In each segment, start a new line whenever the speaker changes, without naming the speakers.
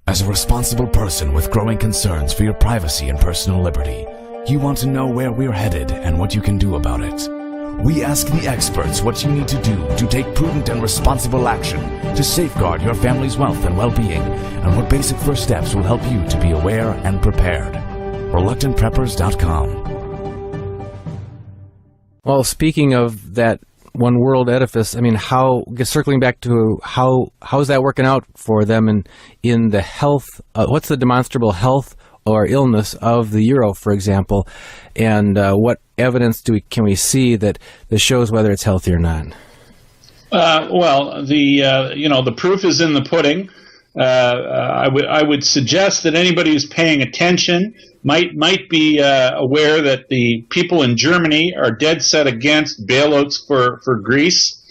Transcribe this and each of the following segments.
As a responsible person with growing concerns for your privacy and personal liberty, you want to know where we're headed and what you can do about it. We ask the experts what you need to do to take prudent and responsible action to safeguard your family's wealth and well-being, and what basic first steps will help you to be aware and prepared. ReluctantPreppers.com.
Well, speaking of that one world edifice, I mean, circling back to how's that working out for them in the health, what's the demonstrable health or illness of the euro, for example, and what evidence can we see that shows whether it's healthy or not?
Well, the proof is in the pudding. I would suggest that anybody who's paying attention might be aware that the people in Germany are dead set against bailouts for Greece,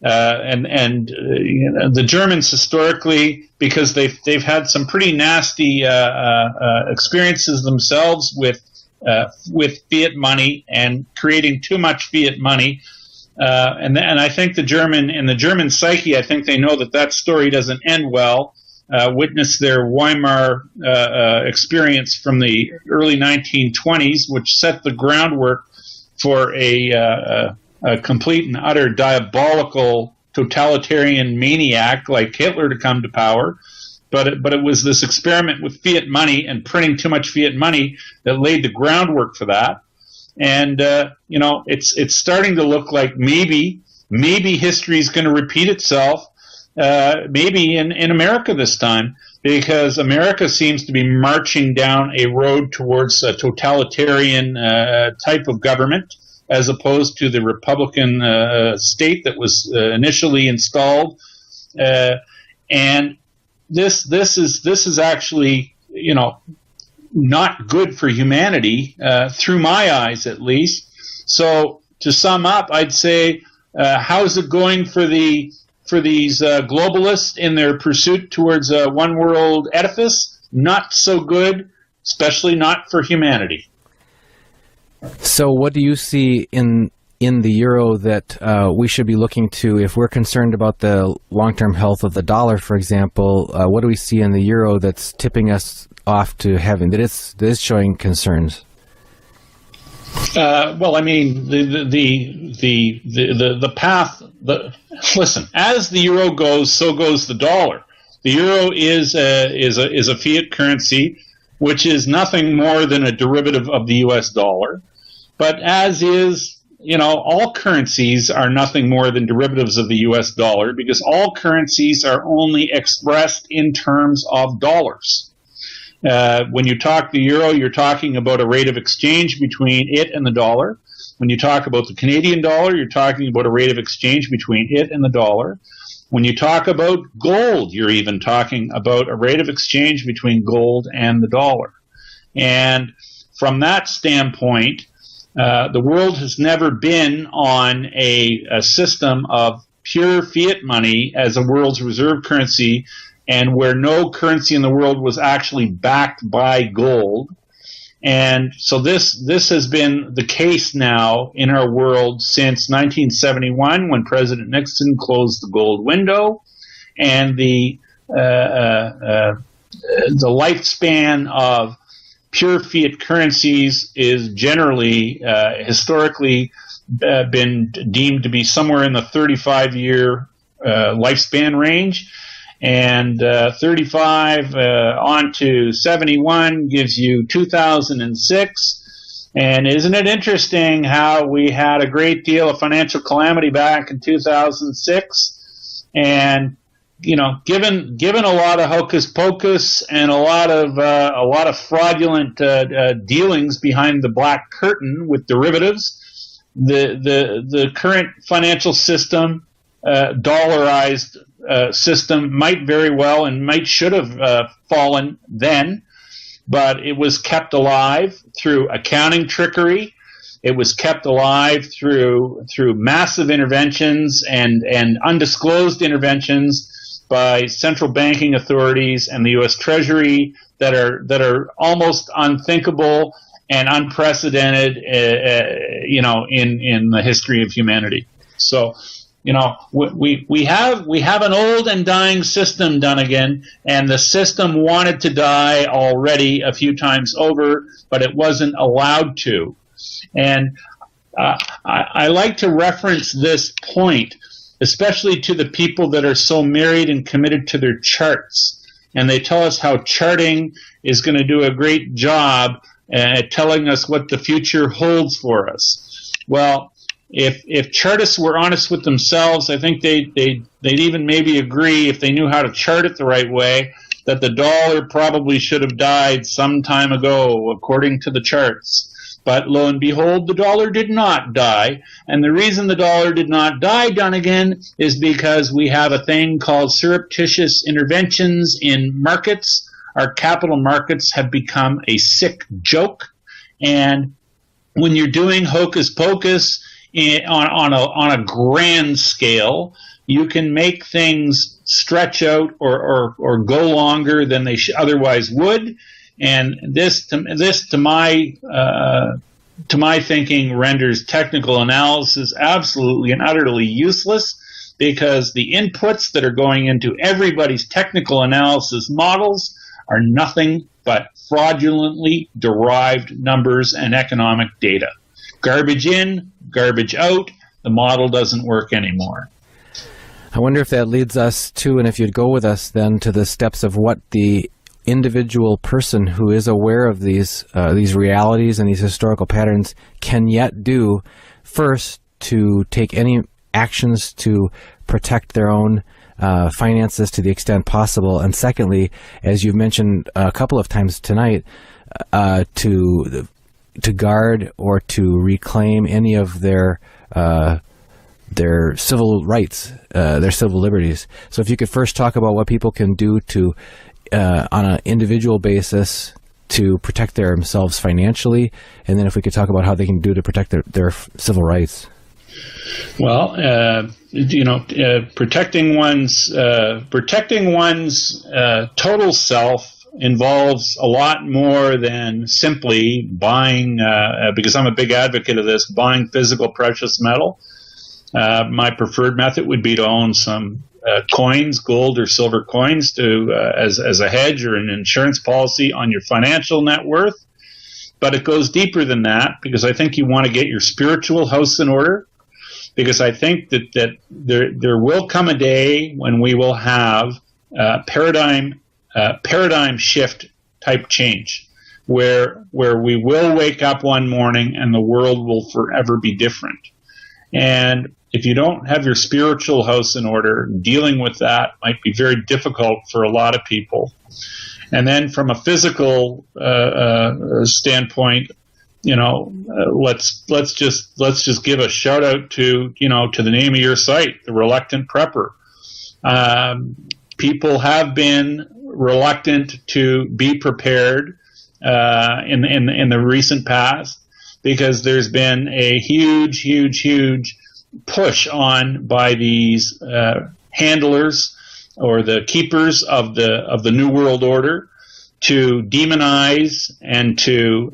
and the Germans historically, because they've had some pretty nasty experiences themselves with fiat money and creating too much fiat money. And I think the German psyche, I think they know that story doesn't end well. Witness their Weimar experience from the early 1920s, which set the groundwork for a complete and utter diabolical totalitarian maniac like Hitler to come to power. But it was this experiment with fiat money and printing too much fiat money that laid the groundwork for that. And it's starting to look like maybe history is going to repeat itself. Maybe in America this time, because America seems to be marching down a road towards a totalitarian type of government, as opposed to the Republican state that was initially installed. And this is actually, not good for humanity, through my eyes at least. So to sum up, I'd say, how's it going for these globalists in their pursuit towards a one world edifice? Not so good, especially not for humanity.
So what do you see in the euro that we should be looking to if we're concerned about the long-term health of the dollar, for example? What do we see in the euro that's tipping us off to having that is showing concerns?
Well, I mean, the path. Listen, as the euro goes, so goes the dollar. The euro is a fiat currency, which is nothing more than a derivative of the U.S. dollar. But as is, all currencies are nothing more than derivatives of the U.S. dollar, because all currencies are only expressed in terms of dollars. When you talk the euro, you're talking about a rate of exchange between it and the dollar. When you talk about the Canadian dollar, you're talking about a rate of exchange between it and the dollar. When you talk about gold, you're even talking about a rate of exchange between gold and the dollar. And from that standpoint, the world has never been on a system of pure fiat money as a world's reserve currency, and where no currency in the world was actually backed by gold. And so this has been the case now in our world since 1971, when President Nixon closed the gold window, and the lifespan of pure fiat currencies is generally historically been deemed to be somewhere in the 35-year lifespan range. And 35 on to 71 gives you 2006. And isn't it interesting how we had a great deal of financial calamity back in 2006? And given a lot of hocus pocus and a lot of fraudulent dealings behind the black curtain with derivatives, the current financial system, dollarized system, might very well and should have fallen then, but it was kept alive through accounting trickery. It was kept alive through massive interventions and undisclosed interventions by central banking authorities and the U.S. Treasury that are almost unthinkable and unprecedented, in the history of humanity. So, we have an old and dying system, Dunnigan, and the system wanted to die already a few times over, but it wasn't allowed to. And I like to reference this point, especially to the people that are so married and committed to their charts. And they tell us how charting is going to do a great job at telling us what the future holds for us. Well, if chartists were honest with themselves, I think they'd even maybe agree, if they knew how to chart it the right way, that the dollar probably should have died some time ago, according to the charts. But lo and behold, the dollar did not die. And the reason the dollar did not die, Dunnigan, is because we have a thing called surreptitious interventions in markets. Our capital markets have become a sick joke. And when you're doing hocus pocus on a grand scale, you can make things stretch out or go longer than they otherwise would. And this to my thinking renders technical analysis absolutely and utterly useless, because the inputs that are going into everybody's technical analysis models are nothing but fraudulently derived numbers and economic data. Garbage in, garbage out. The model doesn't work anymore.
I wonder if that leads us to, and if you'd go with us then, to the steps of what the individual person who is aware of these realities and these historical patterns can yet do, first to take any actions to protect their own finances to the extent possible, and secondly, as you've mentioned a couple of times tonight, to guard or to reclaim any of their civil rights, their civil liberties. So if you could first talk about what people can do to on an individual basis to protect themselves financially, and then if we could talk about how they can do to protect their civil rights.
Well, protecting one's total self involves a lot more than simply buying, because I'm a big advocate of this, buying physical precious metal. My preferred method would be to own some coins, gold or silver coins, as a hedge or an insurance policy on your financial net worth. But it goes deeper than that, because I think you want to get your spiritual house in order, because I think that there will come a day when we will have paradigm shift type change, where we will wake up one morning and the world will forever be different. And if you don't have your spiritual house in order, dealing with that might be very difficult for a lot of people. And then from a physical standpoint, let's just give a shout out to the name of your site, The Reluctant Prepper. People have been reluctant to be prepared in the recent past, because there's been a huge push on by these handlers or the keepers of the New World Order to demonize and to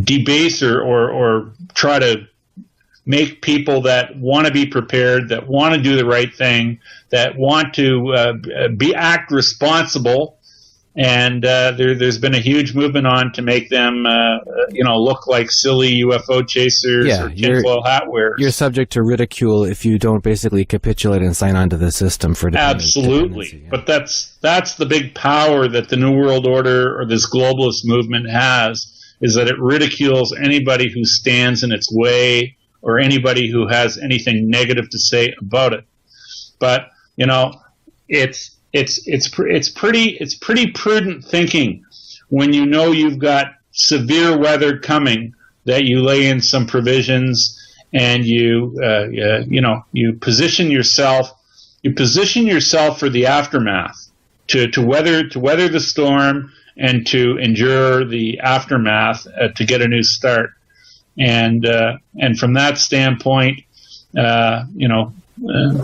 debase or try to make people that want to be prepared, that want to do the right thing, that want to act responsible. And there's been a huge movement on to make them, look like silly UFO chasers or tinfoil hat wearers.
You're subject to ridicule if you don't basically capitulate and sign on to the system for
absolutely. But that's the big power that the New World Order or this globalist movement has, is that it ridicules anybody who stands in its way or anybody who has anything negative to say about it. But it's pretty prudent thinking when you know you've got severe weather coming, that you lay in some provisions and you position yourself for the aftermath, to weather the storm and to endure the aftermath, to get a new start. And from that standpoint,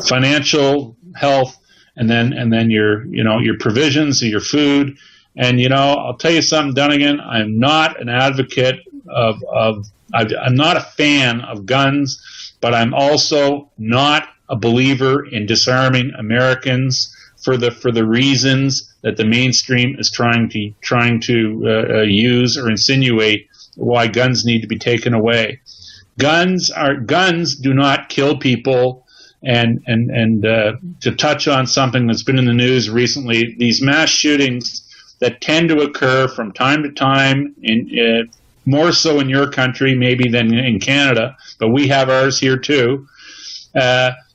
financial health, and then your provisions, your food. And I'll tell you something, Dunnigan, I'm not an advocate I'm not a fan of guns, but I'm also not a believer in disarming Americans for the reasons that the mainstream is trying to use or insinuate why guns need to be taken away. Guns do not kill people. And to touch on something that's been in the news recently, these mass shootings that tend to occur from time to time, more so in your country maybe than in Canada, but we have ours here too.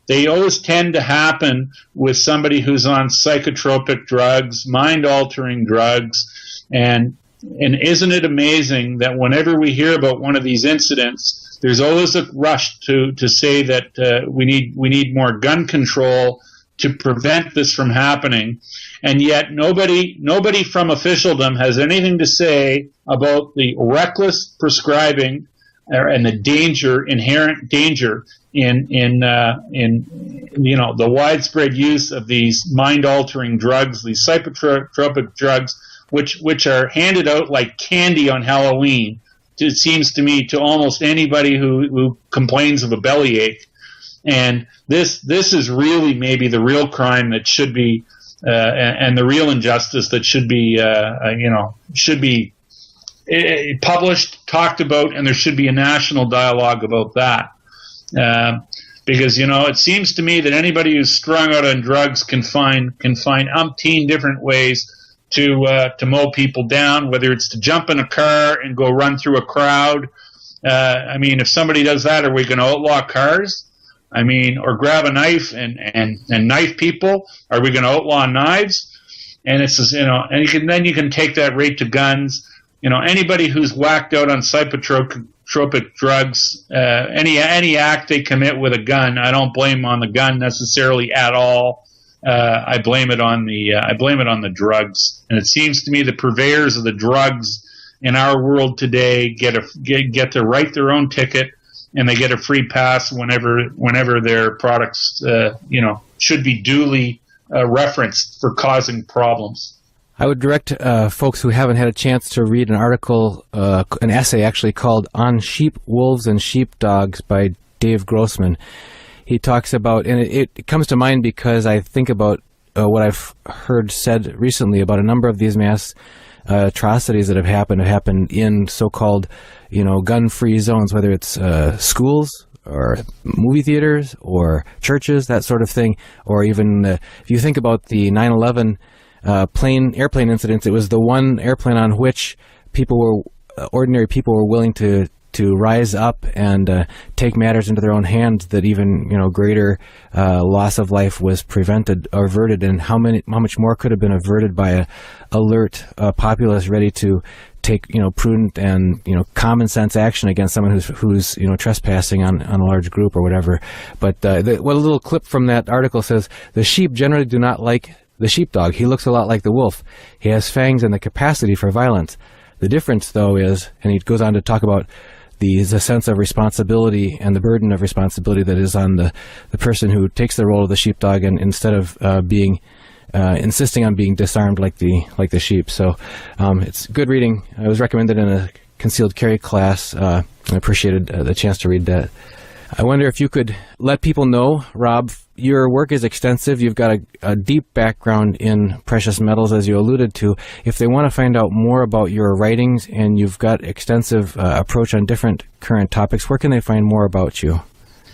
They always tend to happen with somebody who's on psychotropic drugs, mind-altering drugs, and isn't it amazing that whenever we hear about one of these incidents, there's always a rush to say that we need more gun control to prevent this from happening, and yet nobody from officialdom has anything to say about the reckless prescribing and the inherent danger in the widespread use of these mind-altering drugs, these psychotropic drugs, which are handed out like candy on Halloween. It seems to me to almost anybody who complains of a bellyache, and this is really maybe the real crime that should be and the real injustice that should be published, talked about, and there should be a national dialogue about that. Because it seems to me that anybody who's strung out on drugs can find umpteen different ways to mow people down, whether it's to jump in a car and go run through a crowd. If somebody does that, are we going to outlaw cars? Or grab a knife and knife people? Are we going to outlaw knives? And it's just, and you can take that right to guns. Anybody who's whacked out on psychotropic drugs, any act they commit with a gun, I don't blame on the gun necessarily at all. I blame it on the drugs. And it seems to me the purveyors of the drugs in our world today get to write their own ticket, and they get a free pass whenever their products should be duly referenced for causing problems.
I would direct folks who haven't had a chance to read an article, an essay actually called "On Sheep, Wolves, and Sheepdogs" by Dave Grossman. He talks about, and it comes to mind because I think about what I've heard said recently about a number of these mass atrocities that have happened in so-called, gun-free zones, whether it's schools or movie theaters or churches, that sort of thing, or even if you think about the 9/11 airplane incidents, it was the one airplane on which ordinary people were willing to rise up and take matters into their own hands, that even greater loss of life was prevented or averted, and how much more could have been averted by a alert populace ready to take prudent and common sense action against someone who's trespassing on a large group or whatever. But what a little clip from that article says: the sheep generally do not like the sheepdog. He looks a lot like the wolf. He has fangs and the capacity for violence. The difference, though, is, and he goes on to talk about the sense of responsibility and the burden of responsibility that is on the person who takes the role of the sheepdog, and instead of insisting on being disarmed like the sheep. So it's good reading. It was recommended in a concealed carry class. I appreciated the chance to read that. I wonder if you could let people know, Rob, your work is extensive. You've got a deep background in precious metals, as you alluded to. If they want to find out more about your writings, and you've got extensive approach on different current topics, where can they find more about you?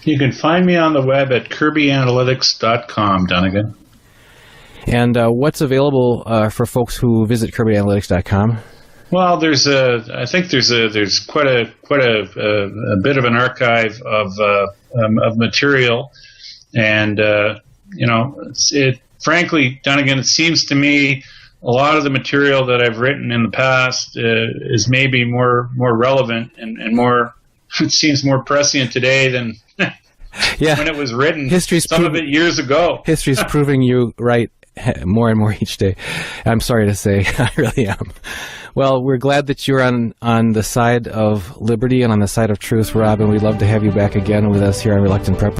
You can find me on the web at kirbyanalytics.com, Dunnigan.
And what's available for folks who visit kirbyanalytics.com?
Well, there's quite a bit of an archive of material, and frankly, Dunnigan, it seems to me a lot of the material that I've written in the past is maybe more relevant and more, it seems more prescient today than when it was written. Some of it years ago.
History's proving you right more and more each day. I'm sorry to say, I really am. Well, we're glad that you're on the side of liberty and on the side of truth, Rob, and we'd love to have you back again with us here on Reluctant Prep.